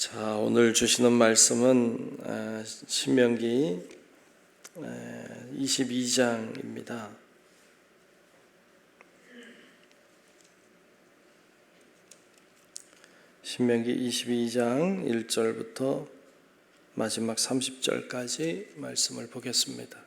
자, 오늘 주시는 말씀은 신명기 22장입니다. 신명기 22장 1절부터 마지막 30절까지 말씀을 보겠습니다.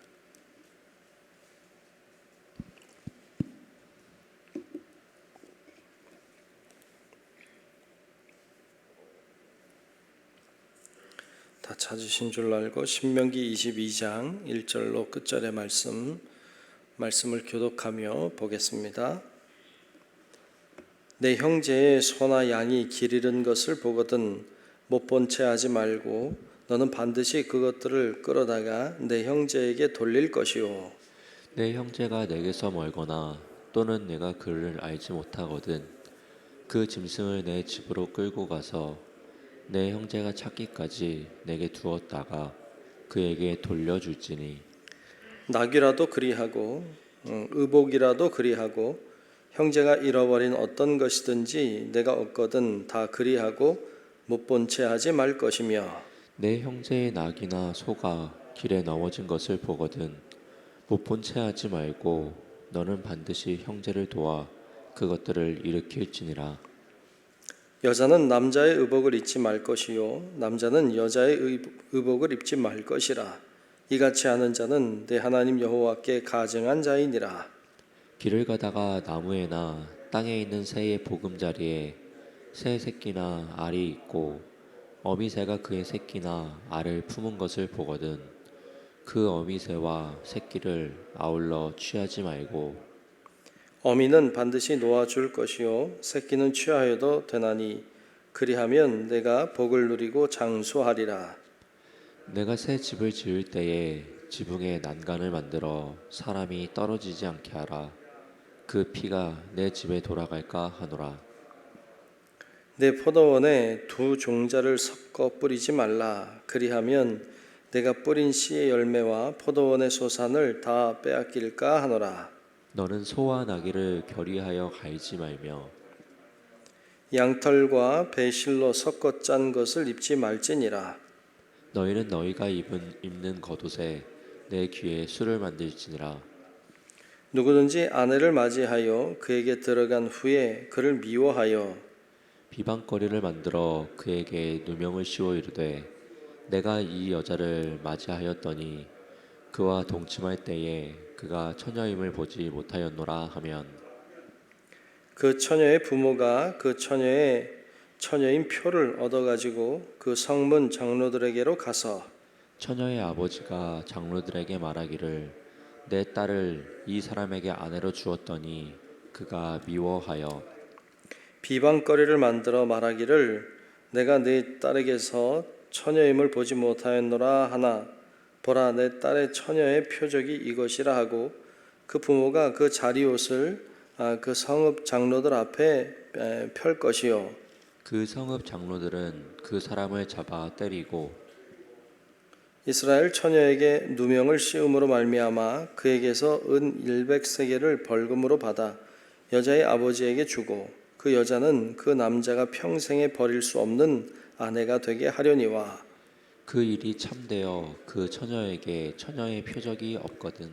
다 찾으신 줄 알고 신명기 22장 1절로 끝절의 말씀을 교독하며 보겠습니다. 내 형제의 소나 양이 길 잃은 것을 보거든 못 본 채 하지 말고 너는 반드시 그것들을 끌어다가 내 형제에게 돌릴 것이요. 내 형제가 내게서 멀거나 또는 내가 그를 알지 못하거든 그 짐승을 내 집으로 끌고 가서 내 형제가 찾기까지 내게 두었다가 그에게 돌려줄지니 낙이라도 그리하고 의복이라도 그리하고 형제가 잃어버린 어떤 것이든지 내가 얻거든 다 그리하고 못 본 채 하지 말 것이며 내 형제의 낙이나 소가 길에 넘어진 것을 보거든 못 본 채 하지 말고 너는 반드시 형제를 도와 그것들을 일으킬지니라. 여자는 남자의 의복을 입지 말 것이요 남자는 여자의 의복을 입지 말 것이라. 이같이 하는 자는 내 하나님 여호와께 가증한 자이니라. 길을 가다가 나무에나 땅에 있는 새의 보금자리에 새 새끼나 알이 있고 어미새가 그의 새끼나 알을 품은 것을 보거든 그 어미새와 새끼를 아울러 취하지 말고 어미는 반드시 놓아줄 것이요 새끼는 취하여도 되나니 그리하면 내가 복을 누리고 장수하리라. 내가 새 집을 지을 때에 지붕에 난간을 만들어 사람이 떨어지지 않게 하라. 그 피가 내 집에 돌아갈까 하노라. 내 포도원에 두 종자를 섞어 뿌리지 말라. 그리하면 내가 뿌린 씨의 열매와 포도원의 소산을 다 빼앗길까 하노라. 너는 소와 나귀를 결의하여 갈지 말며 양털과 배실로 섞어 짠 것을 입지 말지니라. 너희는 너희가 입는 겉옷에 내 귀에 술을 만들지니라. 누구든지 아내를 맞이하여 그에게 들어간 후에 그를 미워하여 비방거리를 만들어 그에게 누명을 씌워 이르되 내가 이 여자를 맞이하였더니 그와 동침할 때에 그가 처녀임을 보지 못하였노라 하면 그 처녀의 부모가 그 처녀인 표를 얻어가지고 그 성문 장로들에게로 가서 처녀의 아버지가 장로들에게 말하기를 내 딸을 이 사람에게 아내로 주었더니 그가 미워하여 비방거리를 만들어 말하기를 내가 네 딸에게서 처녀임을 보지 못하였노라 하나 보라 내 딸의 처녀의 표적이 이것이라 하고 그 부모가 그 자리옷을 그 성읍 장로들 앞에 펼 것이요 그 성읍 장로들은 그 사람을 잡아 때리고 이스라엘 처녀에게 누명을 씌움으로 말미암아 그에게서 은 100세겔을 벌금으로 받아 여자의 아버지에게 주고 그 여자는 그 남자가 평생에 버릴 수 없는 아내가 되게 하려니와 그 일이 참되어 그 처녀에게 처녀의 표적이 없거든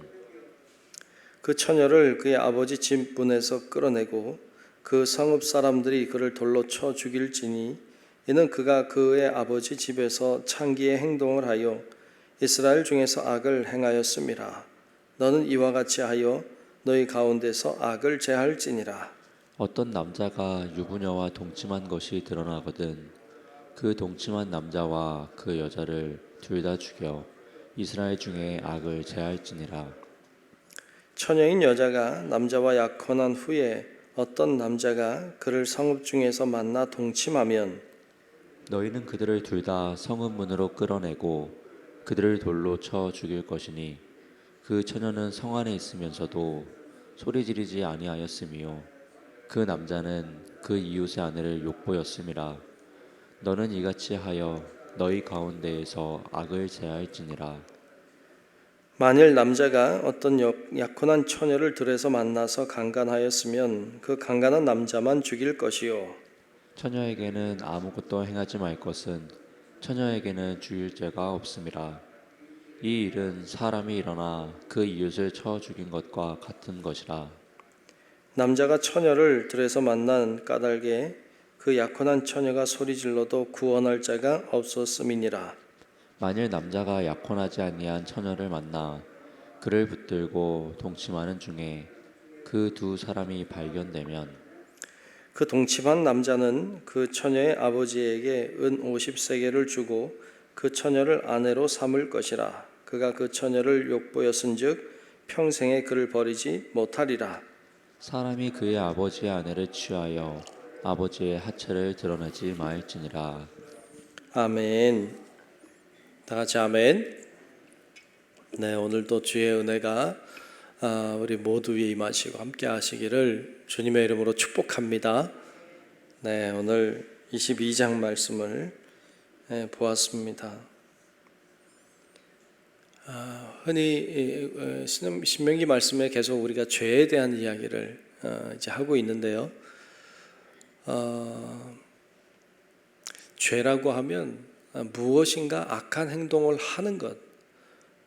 그 처녀를 그의 아버지 집문에서 끌어내고 그 성읍 사람들이 그를 돌로 쳐 죽일지니 이는 그가 그의 아버지 집에서 창기의 행동을 하여 이스라엘 중에서 악을 행하였음이라. 너는 이와 같이 하여 너희 가운데서 악을 제할지니라. 어떤 남자가 유부녀와 동침한 것이 드러나거든 그 동침한 남자와 그 여자를 둘 다 죽여 이스라엘 중에 악을 제할지니라. 처녀인 여자가 남자와 약혼한 후에 어떤 남자가 그를 성읍 중에서 만나 동침하면 너희는 그들을 둘 다 성읍 문으로 끌어내고 그들을 돌로 쳐 죽일 것이니 그 처녀는 성 안에 있으면서도 소리 지르지 아니하였으며 그 남자는 그 이웃의 아내를 욕보였음이라. 너는 이같이 하여 너희 가운데에서 악을 제할지니라. 만일 남자가 어떤 약혼한 처녀를 들에서 만나서 강간하였으면 그 강간한 남자만 죽일 것이요 처녀에게는 아무것도 행하지 말 것은 처녀에게는 주일 죄가 없음이라. 이 일은 사람이 일어나 그 이웃을 쳐 죽인 것과 같은 것이라. 남자가 처녀를 들에서 만난 까닭에 그 약혼한 처녀가 소리질러도 구원할 자가 없었음이니라. 만일 남자가 약혼하지 아니한 처녀를 만나 그를 붙들고 동침하는 중에 그 두 사람이 발견되면 그 동침한 남자는 그 처녀의 아버지에게 은 50세겔을 주고 그 처녀를 아내로 삼을 것이라. 그가 그 처녀를 욕보였은즉 평생에 그를 버리지 못하리라. 사람이 그의 아버지의 아내를 취하여 아버지의 하체를 드러내지 말지니라. 아멘. 다 같이 아멘. 네, 오늘도 주의 은혜가 우리 모두 위에 임하시고 함께 하시기를 주님의 이름으로 축복합니다. 네, 오늘 22장 말씀을 보았습니다. 흔히 신명기 말씀에 계속 우리가 죄에 대한 이야기를 이제 하고 있는데요. 죄라고 하면 무엇인가 악한 행동을 하는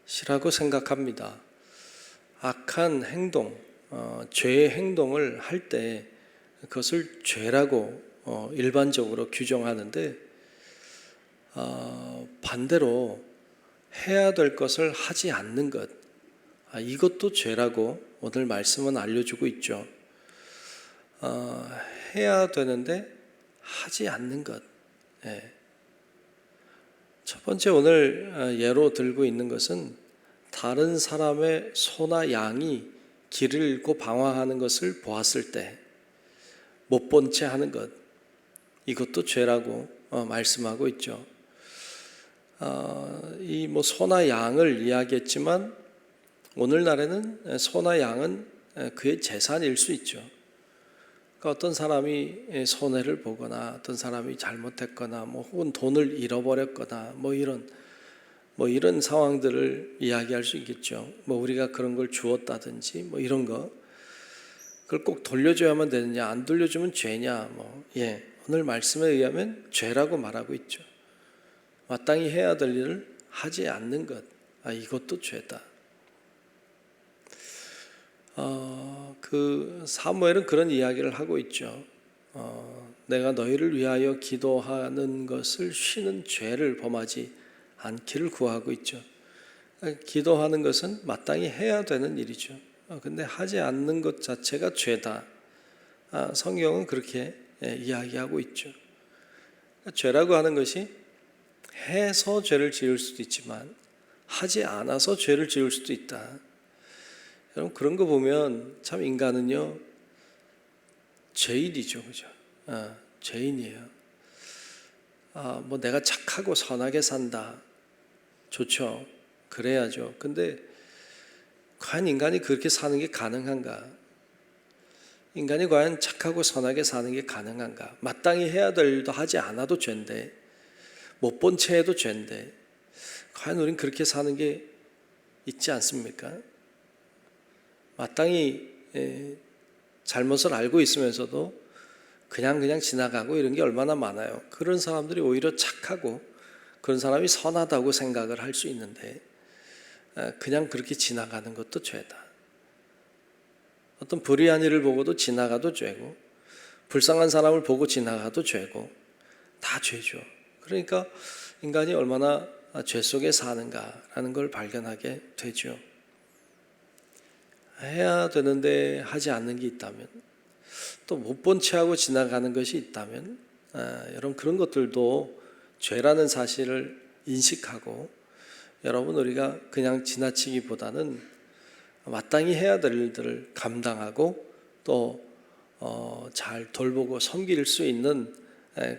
것이라고 생각합니다. 악한 행동, 죄의 행동을 할 때 그것을 죄라고 일반적으로 규정하는데, 반대로 해야 될 것을 하지 않는 것, 이것도 죄라고 오늘 말씀은 알려주고 있죠. 해야 되는데 하지 않는 것. 첫 번째 오늘 예로 들고 있는 것은 다른 사람의 소나 양이 길을 잃고 방황하는 것을 보았을 때 못 본 채 하는 것, 이것도 죄라고 말씀하고 있죠. 이 소나 양을 이야기했지만 오늘날에는 소나 양은 그의 재산일 수 있죠. 그러니까 어떤 사람이 손해를 보거나 어떤 사람이 잘못했거나 혹은 돈을 잃어버렸거나 이런 상황들을 이야기할 수 있겠죠. 우리가 그런 걸 주었다든지 이런 거, 그걸 꼭 돌려줘야만 되느냐, 안 돌려주면 죄냐, 오늘 말씀에 의하면 죄라고 말하고 있죠. 마땅히 해야 될 일을 하지 않는 것, 이것도 죄다. 그 사무엘은 그런 이야기를 하고 있죠. 내가 너희를 위하여 기도하는 것을 쉬는 죄를 범하지 않기를 구하고 있죠. 기도하는 것은 마땅히 해야 되는 일이죠. 근데 하지 않는 것 자체가 죄다. 성경은 그렇게 이야기하고 있죠. 죄라고 하는 것이 해서 죄를 지을 수도 있지만 하지 않아서 죄를 지을 수도 있다. 여러분, 그런 거 보면 참 인간은요 죄인이죠, 그죠? 죄인이에요. 내가 착하고 선하게 산다, 좋죠. 그래야죠. 근데 과연 인간이 그렇게 사는 게 가능한가? 인간이 과연 착하고 선하게 사는 게 가능한가? 마땅히 해야 될 일도 하지 않아도 죄인데, 못 본 채 해도 죄인데, 과연 우린 그렇게 사는 게 있지 않습니까? 마땅히 잘못을 알고 있으면서도 그냥 지나가고 이런 게 얼마나 많아요. 그런 사람들이 오히려 착하고 그런 사람이 선하다고 생각을 할 수 있는데 그냥 그렇게 지나가는 것도 죄다. 어떤 불의한 일을 보고도 지나가도 죄고, 불쌍한 사람을 보고 지나가도 죄고, 다 죄죠. 그러니까 인간이 얼마나 죄 속에 사는가라는 걸 발견하게 되죠. 해야 되는데 하지 않는 게 있다면, 또 못 본 채 하고 지나가는 것이 있다면, 여러분 그런 것들도 죄라는 사실을 인식하고, 여러분 우리가 그냥 지나치기보다는 마땅히 해야 될 일들을 감당하고 또 잘 돌보고 섬길 수 있는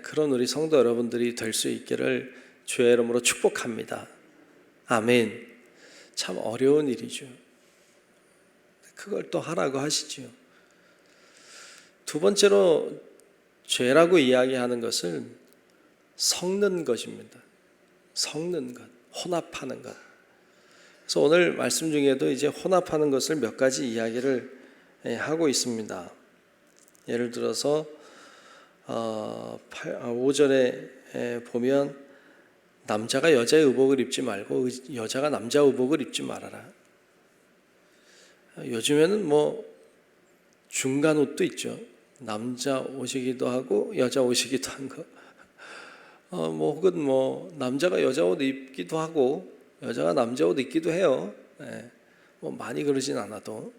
그런 우리 성도 여러분들이 될 수 있기를 주의 이름으로 축복합니다. 아멘. 참 어려운 일이죠. 그걸 또 하라고 하시죠. 두 번째로 죄라고 이야기하는 것은 섞는 것입니다. 섞는 것, 혼합하는 것. 그래서 오늘 말씀 중에도 이제 혼합하는 것을 몇 가지 이야기를 하고 있습니다. 예를 들어서 5절에 보면 남자가 여자의 의복을 입지 말고 여자가 남자 의복을 입지 말아라. 요즘에는 뭐 중간 옷도 있죠. 남자 옷이기도 하고 여자 옷이기도 한 거. 혹은 남자가 여자 옷 입기도 하고 여자가 남자 옷 입기도 해요. 많이 그러진 않아도.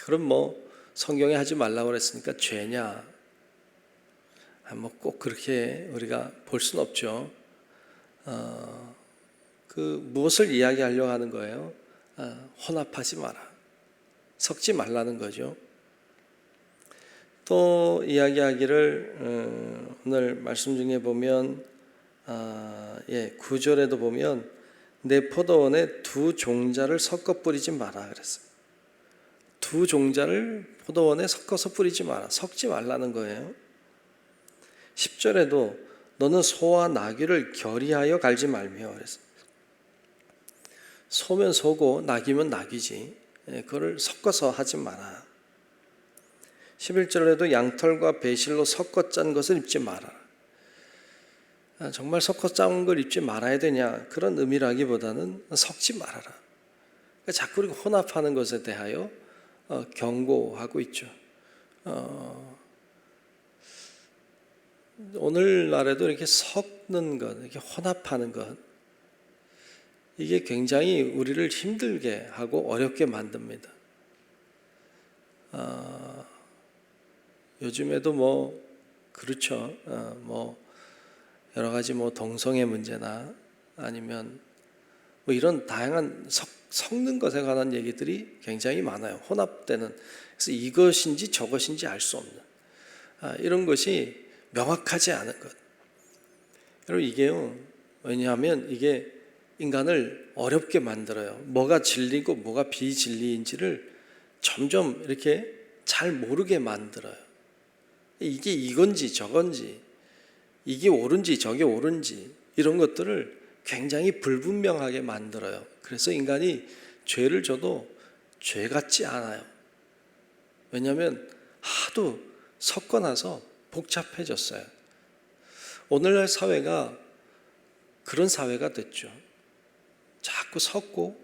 그럼 성경에 하지 말라고 그랬으니까 죄냐? 꼭 그렇게 우리가 볼 수는 없죠. 무엇을 이야기하려고 하는 거예요? 혼합하지 마라. 섞지 말라는 거죠. 또 이야기하기를 오늘 말씀 중에 보면 9절에도 보면 내 포도원에 두 종자를 섞어 뿌리지 마라 그랬어요. 두 종자를 포도원에 섞어서 뿌리지 마라. 섞지 말라는 거예요. 10절에도 너는 소와 나귀를 결의하여 갈지 말며 그랬어요. 소면 소고 나귀면 나귀지. 그걸 섞어서 하지 마라. 11절에도 양털과 배실로 섞어 짠 것을 입지 마라. 정말 섞어 짠 걸 입지 말아야 되냐? 그런 의미라기보다는 섞지 말아라. 그러니까 자꾸 우리가 혼합하는 것에 대하여 경고하고 있죠. 오늘날에도 이렇게 섞는 것, 이렇게 혼합하는 것, 이게 굉장히 우리를 힘들게 하고 어렵게 만듭니다. 요즘에도 그렇죠. 여러 가지 동성애 문제나 아니면 이런 다양한 섞는 것에 관한 얘기들이 굉장히 많아요. 혼합되는. 그래서 이것인지 저것인지 알 수 없는 이런 것이 명확하지 않은 것. 여러분 이게요. 왜냐하면 이게 인간을 어렵게 만들어요. 뭐가 진리고 뭐가 비진리인지를 점점 이렇게 잘 모르게 만들어요. 이게 이건지 저건지, 이게 옳은지 저게 옳은지 이런 것들을 굉장히 불분명하게 만들어요. 그래서 인간이 죄를 져도 죄 같지 않아요. 왜냐하면 하도 섞어놔서 복잡해졌어요. 오늘날 사회가 그런 사회가 됐죠. 자꾸 섞고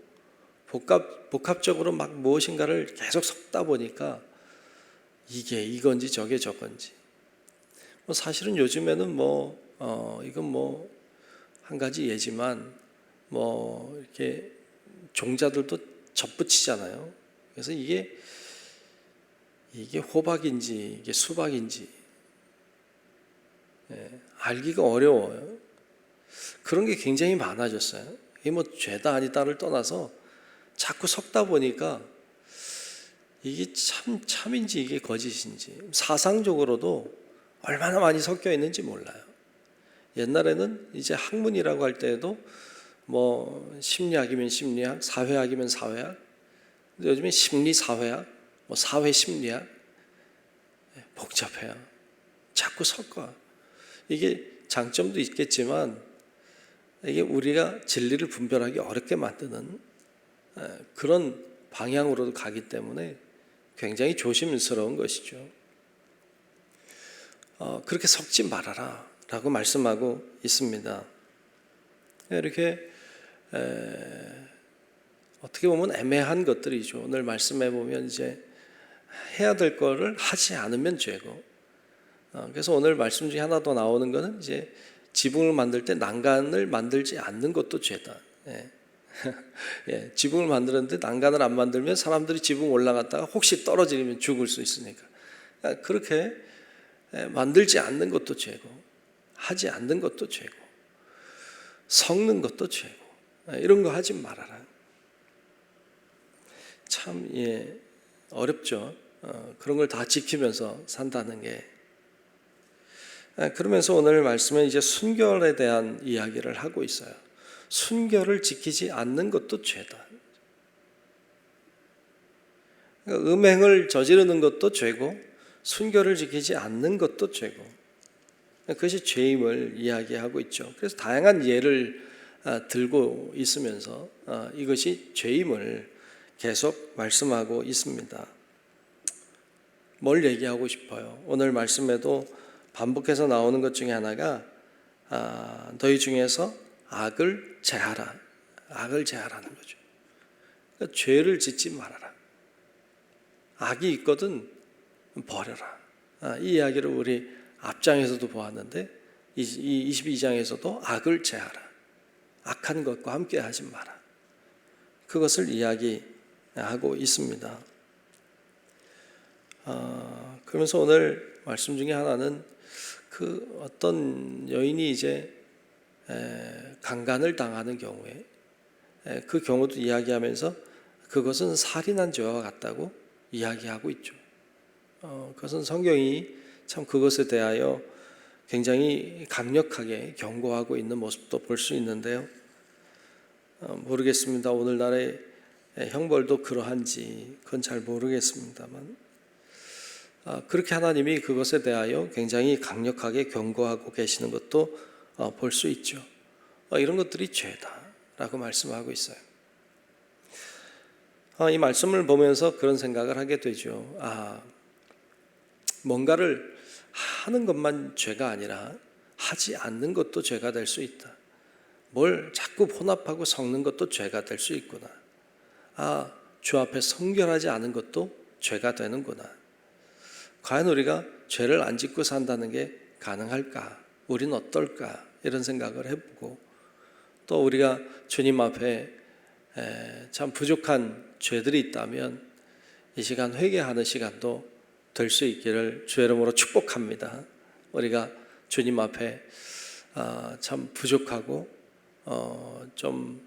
복합적으로 막 무엇인가를 계속 섞다 보니까 이게 이건지 저게 저건지. 사실은 요즘에는 이건 한 가지 예지만 이렇게 종자들도 접붙이잖아요. 그래서 이게 호박인지 이게 수박인지 알기가 어려워요. 그런 게 굉장히 많아졌어요. 이게 죄다 아니다를 떠나서 자꾸 섞다 보니까 이게 참인지 이게 거짓인지 사상적으로도 얼마나 많이 섞여 있는지 몰라요. 옛날에는 이제 학문이라고 할 때에도 심리학이면 심리학, 사회학이면 사회학, 요즘에 심리 사회학, 사회 심리학 복잡해요. 자꾸 섞어. 이게 장점도 있겠지만 이게 우리가 진리를 분별하기 어렵게 만드는 그런 방향으로도 가기 때문에 굉장히 조심스러운 것이죠. 그렇게 섞지 말아라 라고 말씀하고 있습니다. 이렇게 어떻게 보면 애매한 것들이죠. 오늘 말씀해 보면 이제 해야 될 거를 하지 않으면 죄고, 그래서 오늘 말씀 중에 하나 더 나오는 거는 이제 지붕을 만들 때 난간을 만들지 않는 것도 죄다. 지붕을 만드는데 난간을 안 만들면 사람들이 지붕 올라갔다가 혹시 떨어지면 죽을 수 있으니까 그렇게 만들지 않는 것도 죄고, 하지 않는 것도 죄고, 섞는 것도 죄고, 이런 거 하지 말아라. 참 어렵죠. 그런 걸 다 지키면서 산다는 게. 그러면서 오늘 말씀은 이제 순결에 대한 이야기를 하고 있어요. 순결을 지키지 않는 것도 죄다. 그러니까 음행을 저지르는 것도 죄고 순결을 지키지 않는 것도 죄고, 그것이 죄임을 이야기하고 있죠. 그래서 다양한 예를 들고 있으면서 이것이 죄임을 계속 말씀하고 있습니다. 뭘 얘기하고 싶어요? 오늘 말씀에도 반복해서 나오는 것 중에 하나가 너희 중에서 악을 제하라. 악을 제하라는 거죠. 그러니까 죄를 짓지 말아라. 악이 있거든 버려라. 이 이야기를 우리 앞장에서도 보았는데 이 22장에서도 악을 제하라. 악한 것과 함께 하지 마라. 그것을 이야기하고 있습니다. 그러면서 오늘 말씀 중에 하나는 그 어떤 여인이 이제 강간을 당하는 경우에 그 경우도 이야기하면서 그것은 살인한 죄와 같다고 이야기하고 있죠. 그것은 성경이 참 그것에 대하여 굉장히 강력하게 경고하고 있는 모습도 볼 수 있는데요. 모르겠습니다. 오늘날의 형벌도 그러한지 그건 잘 모르겠습니다만 그렇게 하나님이 그것에 대하여 굉장히 강력하게 경고하고 계시는 것도 볼 수 있죠. 이런 것들이 죄다라고 말씀하고 있어요. 이 말씀을 보면서 그런 생각을 하게 되죠. 뭔가를 하는 것만 죄가 아니라 하지 않는 것도 죄가 될 수 있다. 뭘 자꾸 혼합하고 섞는 것도 죄가 될 수 있구나. 주 앞에 성결하지 않은 것도 죄가 되는구나. 과연 우리가 죄를 안 짓고 산다는 게 가능할까? 우리는 어떨까? 이런 생각을 해보고 또 우리가 주님 앞에 참 부족한 죄들이 있다면 이 시간 회개하는 시간도 될 수 있기를 주의 이름으로 축복합니다. 우리가 주님 앞에 참 부족하고 좀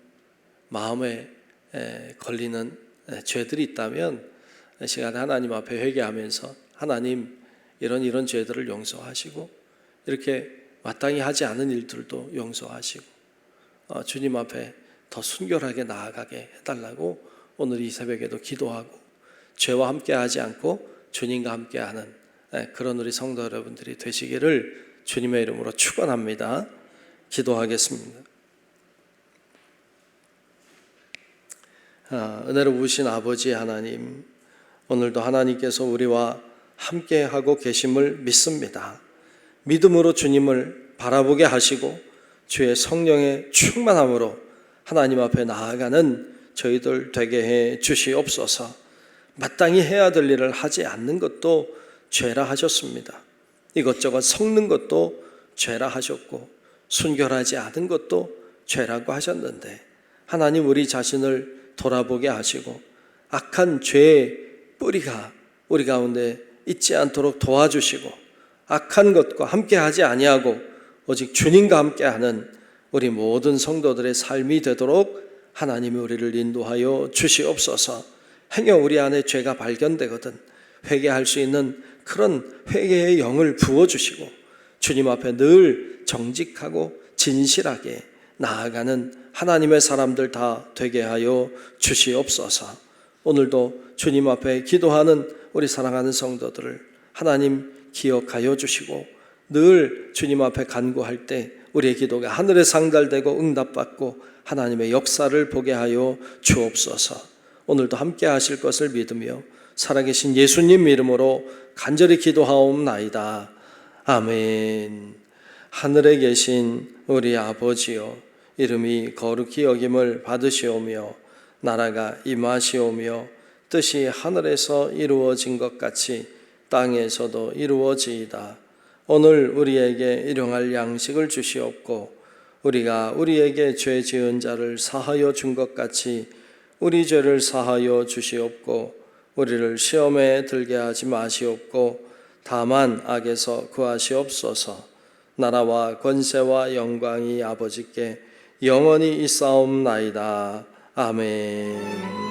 마음에 걸리는 죄들이 있다면 이 시간에 하나님 앞에 회개하면서 하나님 이런 죄들을 용서하시고 이렇게 마땅히 하지 않은 일들도 용서하시고 주님 앞에 더 순결하게 나아가게 해달라고 오늘 이 새벽에도 기도하고 죄와 함께하지 않고 주님과 함께하는 그런 우리 성도 여러분들이 되시기를 주님의 이름으로 축원합니다. 기도하겠습니다. 은혜로 부으신 아버지 하나님, 오늘도 하나님께서 우리와 함께하고 계심을 믿습니다. 믿음으로 주님을 바라보게 하시고 주의 성령의 충만함으로 하나님 앞에 나아가는 저희들 되게 해 주시옵소서. 마땅히 해야 될 일을 하지 않는 것도 죄라 하셨습니다. 이것저것 섞는 것도 죄라 하셨고 순결하지 않은 것도 죄라고 하셨는데 하나님 우리 자신을 돌아보게 하시고 악한 죄의 뿌리가 우리 가운데 있지 않도록 도와주시고 악한 것과 함께하지 아니하고 오직 주님과 함께하는 우리 모든 성도들의 삶이 되도록 하나님이 우리를 인도하여 주시옵소서. 행여 우리 안에 죄가 발견되거든 회개할 수 있는 그런 회개의 영을 부어주시고 주님 앞에 늘 정직하고 진실하게 나아가는 하나님의 사람들 다 되게 하여 주시옵소서. 오늘도 주님 앞에 기도하는 우리 사랑하는 성도들을 하나님 기억하여 주시고 늘 주님 앞에 간구할 때 우리의 기도가 하늘에 상달되고 응답받고 하나님의 역사를 보게 하여 주옵소서. 오늘도 함께 하실 것을 믿으며 살아계신 예수님 이름으로 간절히 기도하옵나이다. 아멘. 하늘에 계신 우리 아버지여, 이름이 거룩히 여김을 받으시오며 나라가 임하시오며 뜻이 하늘에서 이루어진 것 같이 땅에서도 이루어지이다. 오늘 우리에게 일용할 양식을 주시옵고 우리가 우리에게 죄 지은 자를 사하여 준 것 같이 우리 죄를 사하여 주시옵고 우리를 시험에 들게 하지 마시옵고 다만 악에서 구하시옵소서. 나라와 권세와 영광이 아버지께 영원히 있사옵나이다. 아멘.